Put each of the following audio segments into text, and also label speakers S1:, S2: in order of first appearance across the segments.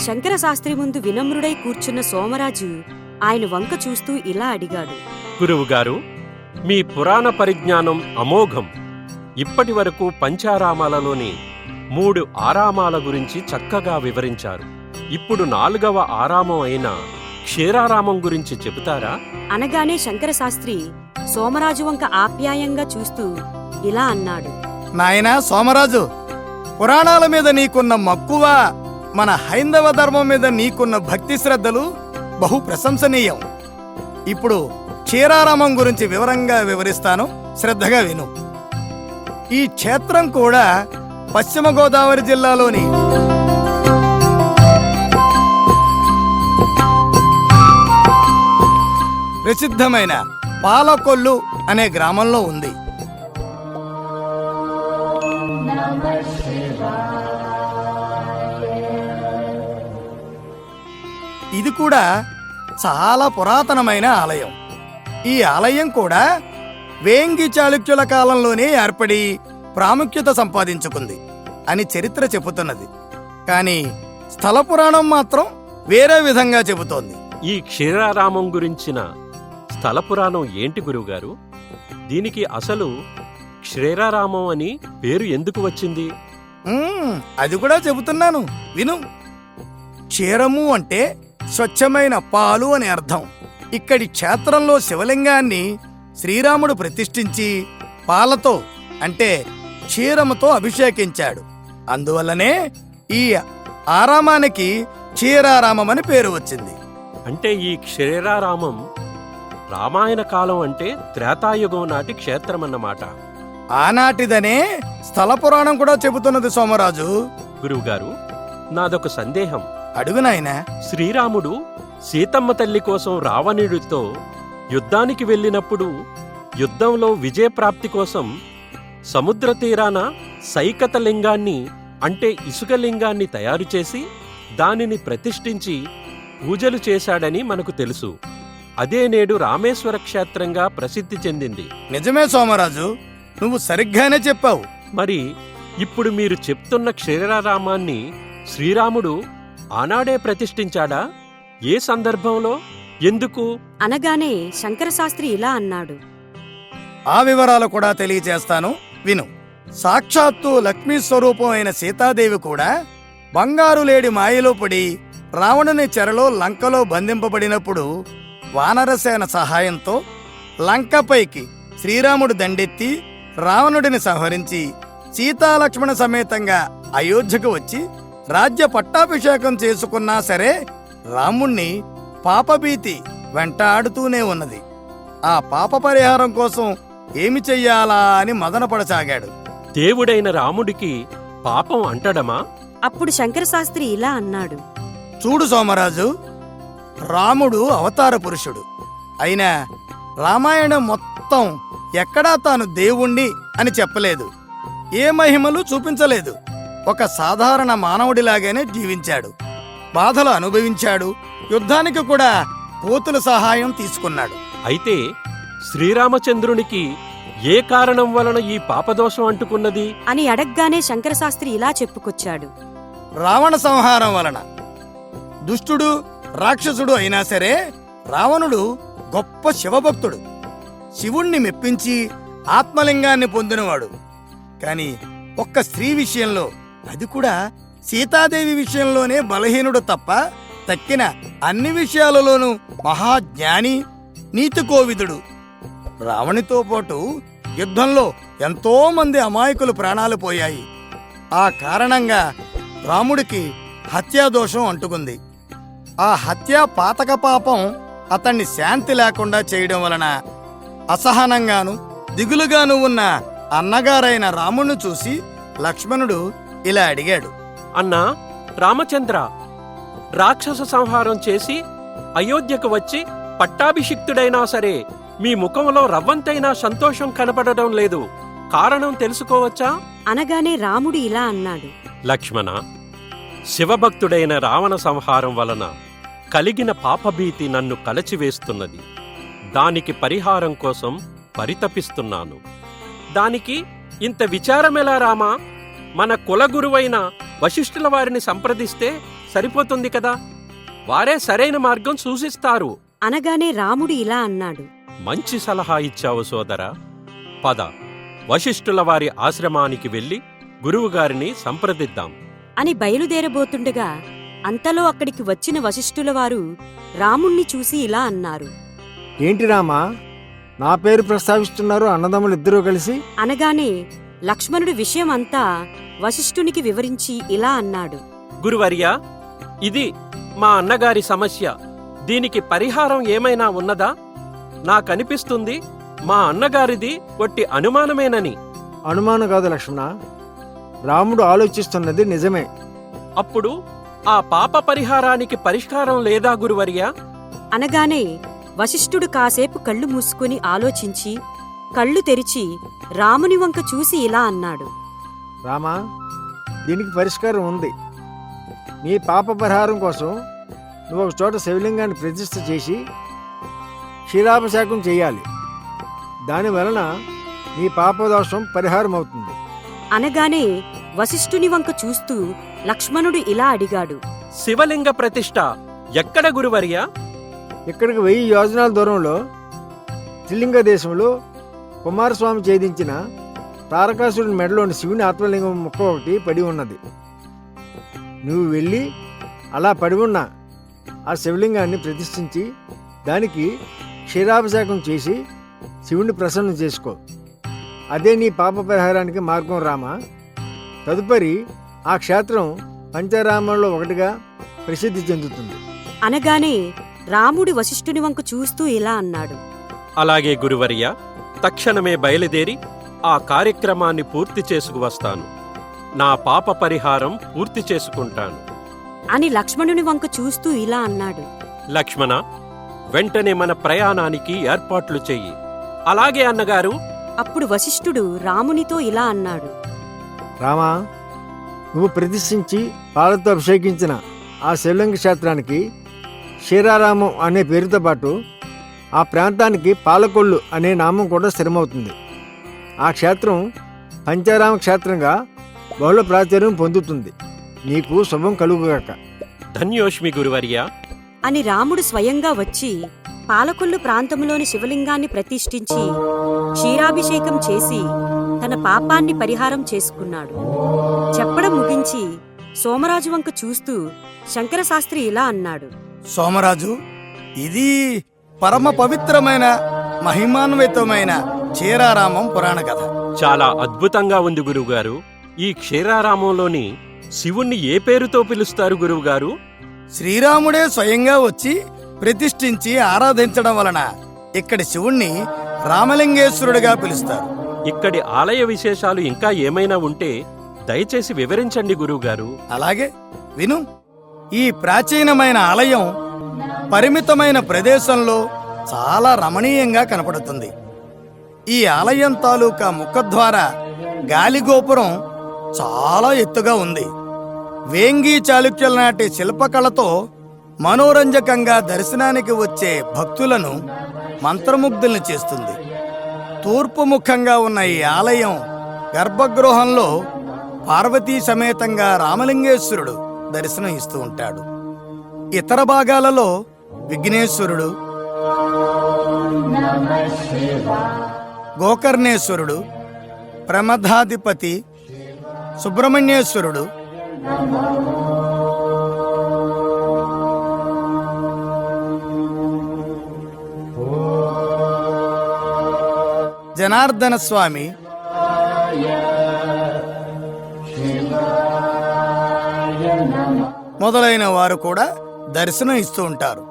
S1: శంకరశాస్త్రి ముందు వినమ్రుడై కూర్చున్న సోమరాజు ఆయన వంక చూస్తూ ఇలా అడిగాడు.
S2: గురువుగారు, మీ పురాణ పరిజ్ఞానం అమోఘం. ఇప్పటి వరకు పంచారామాలలోని 3 ఆరామాల గురించి చక్కగా వివరించారు. ఇప్పుడు 4వ ఆరామం అయిన క్షీరారామం గురించి చెబుతారా?
S1: అనగానే శంకరశాస్త్రి సోమరాజు వంక ఆప్యాయంగా చూస్తూ ఇలా అన్నాడు.
S3: నాయనా సోమరాజు, పురాణాల మీద నీకున్న మక్కువ, మన హైందవ ధర్మం మీద నీకున్న భక్తి శ్రద్ధలు బహు ప్రశంసనీయం. ఇప్పుడు క్షీరారామం గురించి వివరంగా వివరిస్తాను, శ్రద్ధగా విను. ఈ క్షేత్రం కూడా పశ్చిమ గోదావరి జిల్లాలోని ప్రసిద్ధమైన పాలకొల్లు అనే గ్రామంలో ఉంది. ఇది కూడా చాలా పురాతనమైన ఆలయం. ఈ ఆలయం కూడా వేంగి చాళుక్యుల కాలంలోనే ఏర్పడి ప్రాముఖ్యత సంపాదించుకుంది అని చరిత్ర చెబుతున్నది. కానీ స్థల పురాణం మాత్రం వేరే విధంగా చెబుతోంది.
S2: ఈ క్షీరారామం గురించిన స్థల పురాణం ఏంటి గురువుగారు? దీనికి అసలు క్షీరారామం అని పేరు ఎందుకు వచ్చింది?
S3: అది కూడా చెబుతున్నాను, విను. క్షీరము అంటే స్వచ్ఛమైన పాలు అని అర్థం. ఇక్కడి క్షేత్రంలో శివలింగాన్ని శ్రీరాముడు ప్రతిష్ఠించి పాలతో అంటే క్షీరముతో అభిషేకించాడు. అందువల్లనే ఈ ఆరామానికి క్షీరారామం అని పేరు వచ్చింది.
S2: అంటే ఈ క్షీరారామం రామాయణ కాలం అంటే త్రేతాయుగం నాటి క్షేత్రమన్నమాట.
S3: ఆనాటిదనే స్థల పురాణం కూడా చెబుతున్నది సోమరాజు.
S2: గురువుగారు, నాదొక సందేహం.
S3: అడుగు నాయనా.
S2: శ్రీరాముడు సీతమ్మ తల్లి కోసం రావణుడితో యుద్ధానికి వెళ్ళినప్పుడు యుద్ధంలో విజయప్రాప్తి కోసం సముద్ర తీరాన సైకత లింగాన్ని అంటే ఇసుక లింగాన్ని తయారు చేసి దానిని ప్రతిష్ఠించి పూజలు చేశాడని మనకు తెలుసు. అదే నేడు రామేశ్వర క్షేత్రంగా ప్రసిద్ధి చెందింది.
S3: నిజమే సోమరాజు, నువ్వు సరిగ్గానే చెప్పావు.
S2: మరి ఇప్పుడు మీరు చెప్తున్న క్షీరారామాన్ని శ్రీరాముడు ఆనాడే ప్రతిష్ఠించాడా? ఏ సందర్భంలో, ఎందుకు?
S1: అనగానే శంకరశాస్త్రి ఇలా అన్నాడు.
S3: ఆ వివరాలు కూడా తెలియజేస్తాను, విను. సాక్షాత్తు లక్ష్మీ స్వరూపం అయిన సీతాదేవి కూడా బంగారు లేడి మాయలో పడి రావణుని చెరలో లంకలో బంధింపబడినప్పుడు వానరసేన సహాయంతో లంకపైకి శ్రీరాముడు దండెత్తి రావణుడిని సంహరించి సీతాలక్ష్మణ సమేతంగా అయోధ్యకు వచ్చి రాజ్య పట్టాభిషేకం చేసుకున్నా సరే రాముణ్ణి పాపభీతి వెంటాడుతూనే ఉన్నది. ఆ పాప పరిహారం కోసం ఏమి చెయ్యాలా అని మదనపడసాగాడు.
S2: దేవుడైన రాముడికి పాపం అంటడమా?
S1: అప్పుడు శంకరశాస్త్రి ఇలా అన్నాడు.
S3: చూడు సోమరాజు, రాముడు అవతార పురుషుడు అయినా రామాయణం మొత్తం ఎక్కడా తాను దేవుణ్ణి అని చెప్పలేదు, ఏ మహిమలు చూపించలేదు. ఒక సాధారణ మానవుడిలాగానే జీవించాడు, బాధలు అనుభవించాడు, యుద్ధానికి కూడా కోతుల సహాయం తీసుకున్నాడు.
S2: అయితే శ్రీరామచంద్రునికి ఏ కారణం వలన ఈ పాపదోషం అంటుకున్నది
S1: అని అడగ్గానే శంకరశాస్త్రి ఇలా చెప్పుకొచ్చాడు.
S3: రావణ సంహారం వలన. దుష్టుడు రాక్షసుడు అయినా సరే రావణుడు గొప్ప శివభక్తుడు, శివుణ్ణి మెప్పించి ఆత్మలింగాన్ని పొందినవాడు. కాని ఒక్క స్త్రీ విషయంలో, అది కూడా సీతాదేవి విషయంలోనే బలహీనుడు తప్ప తక్కిన అన్ని విషయాలలోనూ మహాజ్ఞాని, నీతికోవిదుడు. రావణితో పాటు యుద్ధంలో ఎంతో మంది అమాయకులు ప్రాణాలు పోయాయి. ఆ కారణంగా రాముడికి హత్యాదోషం అంటుకుంది. ఆ హత్యా పాతక పాపం అతన్ని శాంతి లేకుండా చేయడం వలన అసహనంగాను దిగులుగాను ఉన్న అన్నగారైన రాముణ్ణి చూసి లక్ష్మణుడు ఇలా అడిగాడు.
S2: అన్నా రామచంద్ర, రాక్షస సంహారం చేసి అయోధ్యకు వచ్చి పట్టాభిషిక్తుడైనా సరే మీ ముఖంలో రవ్వంతైనా సంతోషం కనపడడం లేదు, కారణం తెలుసుకోవచ్చా?
S1: అనగానే రాముడు ఇలా అన్నాడు.
S2: లక్ష్మణ, శివభక్తుడైన రావణ సంహారం వలన కలిగిన పాపభీతి నన్ను కలచివేస్తున్నది. దానికి పరిహారం కోసం పరితపిస్తున్నాను. దానికి ఇంత విచారమెలా రామా? మన కులగురువైన వశిష్ఠుల వారిని సంప్రదిస్తే సరిపోతుంది కదా. వారే సరైన మార్గం సూచిస్తారు.
S1: అనగానే రాముడు ఇలా అన్నాడు.
S2: మంచి సలహా ఇచ్చావు సోదరా. పద, వశిష్ఠుల వారి ఆశ్రమానికి వెళ్ళి గురువుగారిని సంప్రదిద్దాం
S1: అని బయలుదేరబోతుండగా అంతలో అక్కడికి వచ్చిన వశిష్ఠుల వారు రాముణ్ణి చూసి ఇలా అన్నారు.
S4: ఏంటి రామా, నా పేరు ప్రస్తావిస్తున్నారు అన్నదమ్ములు ఇద్దరూ కలిసి?
S1: అనగానే లక్ష్మణుడి విషయం అంతా వశిష్ఠునికి వివరించి ఇలా అన్నాడు.
S2: గురువర్యా, ఇది మా అన్నగారి సమస్య. దీనికి పరిహారం ఏమైనా ఉన్నదా? నాకనిపిస్తుంది మా అన్నగారిది ఒట్టి అనుమానమేనని.
S4: అనుమానం కాదు లక్ష్మణ, రాముడు ఆలోచిస్తున్నది నిజమే.
S2: అప్పుడు ఆ పాప పరిహారానికి పరిష్కారం లేదా గురువర్యా?
S1: అనగానే వశిష్ఠుడు కాసేపు కళ్ళు మూసుకుని ఆలోచించి కళ్ళు తెరిచి రాముని వంక చూసి ఇలా అన్నాడు.
S4: రామా, దీనికి పరిష్కారం ఉంది. నీ పాప పరిహారం కోసం నువ్వు ఒక చోట శివలింగాన్ని ప్రతిష్ఠ చేసి క్షీరాభిషేకం చేయాలి. దానివలన నీ పాపదోషం పరిహారం అవుతుంది.
S1: అనగానే వశిష్ఠుని వంక చూస్తూ లక్ష్మణుడు ఇలా అడిగాడు.
S2: శివలింగ ప్రతిష్ఠ ఎక్కడ గురువర్యా?
S4: ఇక్కడికి 1000 యోజనాల దూరంలో త్రిలింగ దేశంలో కుమారస్వామి ఛేదించిన తారకాసురుని మెడలోని శివుని ఆత్మలింగం ముక్క ఒకటి పడి ఉన్నది. నువ్వు వెళ్ళి అలా పడి ఉన్న ఆ శివలింగాన్ని ప్రతిష్ఠించి దానికి క్షీరాభిషేకం చేసి శివుని ప్రసన్నం చేసుకో. అదే నీ పాప పరిహారానికి మార్గం రామా. తదుపరి ఆ క్షేత్రం పంచరామంలో ఒకటిగా ప్రసిద్ధి చెందుతుంది.
S1: అనగానే రాముడు వశిష్ఠుని వంక చూస్తూ ఇలా అన్నాడు.
S2: అలాగే గురువర్యా, తక్షణమే బయలుదేరి ఆ కార్యక్రమాన్ని పూర్తి చేసుకువస్తాను. నా పాప పరిహారం పూర్తి చేసుకుంటాను
S1: అని లక్ష్మణుని వంక చూస్తూ ఇలా అన్నాడు.
S2: లక్ష్మణ, వెంటనే మన ప్రయాణానికి ఏర్పాట్లు చెయ్యి. అలాగే అన్నగారు.
S1: అప్పుడు వశిష్ఠుడు రామునితో ఇలా అన్నాడు.
S4: రామా, నువ్వు ప్రతిష్ఠించి పాలతో అభిషేకించిన ఆ శివలింగ క్షేత్రానికి క్షీరారామం అనే పేరుతో పాటు ఆ ప్రాంతానికి పాలకొల్లు అనే నామం కూడా స్థిరమవుతుంది. ఆ క్షేత్రం పంచారామ క్షేత్రంగా బహుళ ప్రాచుర్యం పొందుతుంది. నీకు శుభం కలుగుగాక.
S2: ధన్యోష్మి గురువర్యా.
S1: అని రాముడు స్వయంగా వచ్చి పాలకొల్లు ప్రాంతంలోని శివలింగాన్ని ప్రతిష్ఠించి క్షీరాభిషేకం చేసి తన పాపాన్ని పరిహారం చేసుకున్నాడు. చెప్పడం ముగించి సోమరాజు వంక చూస్తూ శంకరశాస్త్రి ఇలా అన్నాడు.
S3: సోమరాజు, ఇది పరమ పవిత్రమైన మహిమాన్వితమైన క్షీరారామం పురాణ కథ.
S2: చాలా అద్భుతంగా ఉంది గురువుగారు. ఈ క్షీరారామంలోని శివుణ్ణి ఏ పేరుతో పిలుస్తారు గురువుగారు?
S3: శ్రీరాముడే స్వయంగా వచ్చి ప్రతిష్ఠించి ఆరాధించడం వలన ఇక్కడి శివుణ్ణి రామలింగేశ్వరుడిగా పిలుస్తారు.
S2: ఇక్కడి ఆలయ విశేషాలు ఇంకా ఏమైనా ఉంటే దయచేసి వివరించండి గురువుగారు.
S3: అలాగే విను. ఈ ప్రాచీనమైన ఆలయం పరిమితమైన ప్రదేశంలో చాలా రమణీయంగా కనపడుతుంది. ఈ ఆలయం తాలూకా ముఖద్వార గాలిగోపురం చాలా ఎత్తుగా ఉంది. వేంగి చాళుక్యుల నాటి శిల్పకళతో మనోరంజకంగా దర్శనానికి వచ్చే భక్తులను మంత్రముగ్ధుల్ని చేస్తుంది. తూర్పు ముఖంగా ఉన్న ఈ ఆలయం గర్భగృహంలో పార్వతీ సమేతంగా రామలింగేశ్వరుడు దర్శనం ఇస్తూ ఉంటాడు. ఇతర భాగాలలో విఘ్నేశ్వరుడు, గోకర్ణేశ్వరుడు, ప్రమథాధిపతి, సుబ్రహ్మణ్యేశ్వరుడు, జనార్దన స్వామి, మొదలైన వారు కూడా దర్శనం ఇస్తూ ఉంటారు.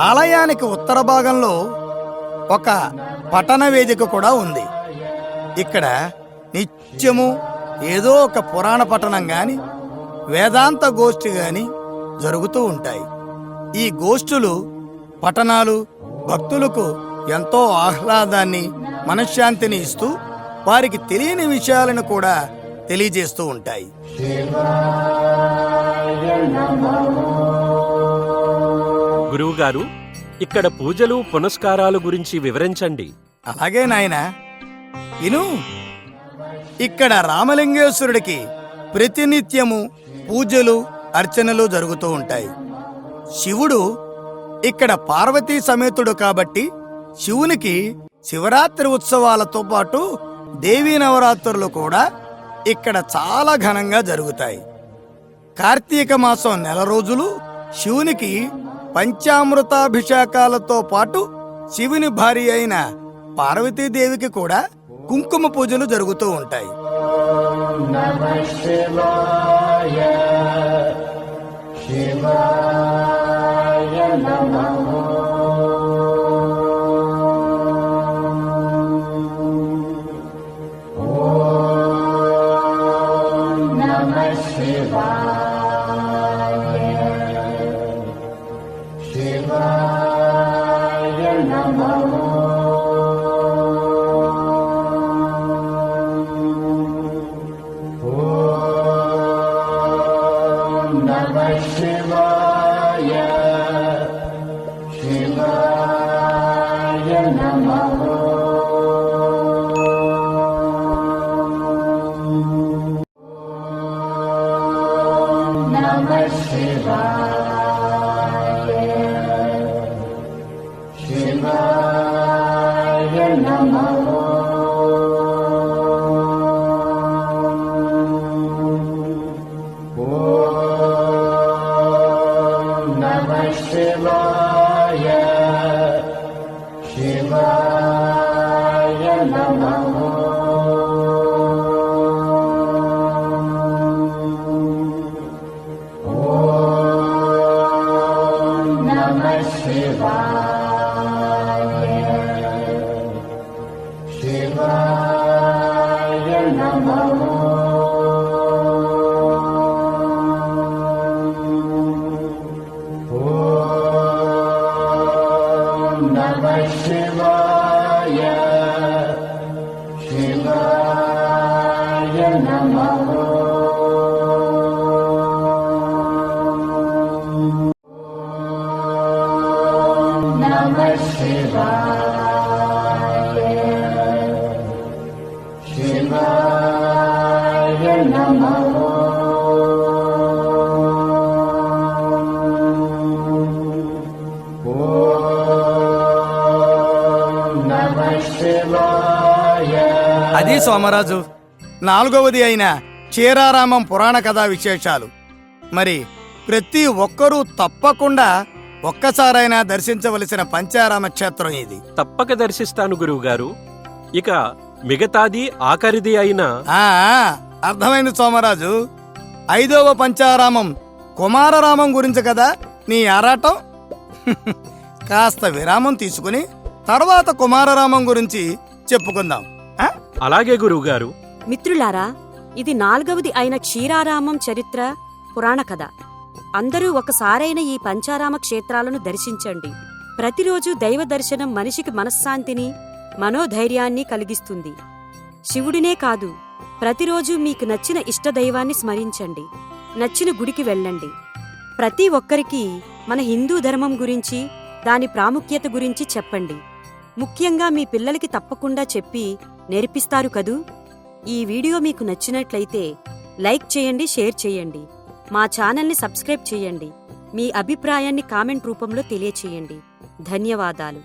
S3: ఆలయానికి ఉత్తర భాగంలో ఒక పఠన వేదిక కూడా ఉంది. ఇక్కడ నిత్యము ఏదో ఒక పురాణ పఠనం గాని వేదాంత గోష్ఠి గాని జరుగుతూ ఉంటాయి. ఈ గోష్ఠులు పఠనాలు భక్తులకు ఎంతో ఆహ్లాదాన్ని మనశ్శాంతిని ఇస్తూ వారికి తెలియని విషయాలను కూడా తెలియజేస్తూ ఉంటాయి.
S2: గురువుగారు, ఇక్కడ పూజలు పునస్కారాలు గురించి వివరించండి.
S3: అలాగే నాయనా, విను. ఇక్కడ రామలింగేశ్వరుడికి ప్రతినిత్యము పూజలు అర్చనలు జరుగుతూ ఉంటాయి. శివుడు ఇక్కడ పార్వతీ సమేతుడు కాబట్టి శివునికి శివరాత్రి ఉత్సవాలతో పాటు దేవీ నవరాత్రులు కూడా ఇక్కడ చాలా ఘనంగా జరుగుతాయి. కార్తీక మాసం నెల రోజులు శివునికి పంచామృతాభిషేకాలతో పాటు శివుని భార్య అయిన పార్వతీదేవికి కూడా కుంకుమ పూజలు జరుగుతూ ఉంటాయి. అది సోమరాజు, 4వది అయిన క్షీరారామం పురాణ కథా విశేషాలు. మరి ప్రతి ఒక్కరూ తప్పకుండా ఒక్కసారైనా దర్శించవలసిన పంచారామ క్షేత్రం ఇది.
S2: తప్పక దర్శిస్తాను గురువుగారు. ఇక మిగతాది ఆఖరిది అయిన
S3: అర్థమైంది సోమరాజు. 5వ పంచారామం కుమారరామం గురించి కదా నీ ఆరాటం. కాస్త విరామం తీసుకుని తర్వాత కుమారరామం గురించి చెప్పుకుందాం.
S2: అలాగే గురువుగారు.
S1: మిత్రులారా, ఇది 4వది అయిన క్షీరారామం చరిత్ర పురాణ కథ. అందరూ ఒకసారైన ఈ పంచారామ క్షేత్రాలను దర్శించండి. ప్రతిరోజు దైవ దర్శనం మనిషికి మనశ్శాంతిని, మనోధైర్యాన్ని కలిగిస్తుంది. శివుడినే కాదు, ప్రతిరోజు మీకు నచ్చిన ఇష్టదైవాన్ని స్మరించండి. నచ్చిన గుడికి వెళ్ళండి. ప్రతి ఒక్కరికి మన హిందూ ధర్మం గురించి, దాని ప్రాముఖ్యత గురించి చెప్పండి. ముఖ్యంగా మీ పిల్లలకి తప్పకుండా చెప్పి నేర్పిస్తారు కదూ. ఈ వీడియో మీకు నచ్చినట్లయితే లైక్ చేయండి, షేర్ చేయండి. మా ఛానల్ని సబ్స్క్రైబ్ చేయండి. మీ అభిప్రాయాన్ని కామెంట్ రూపంలో తెలియచేయండి. ధన్యవాదాలు.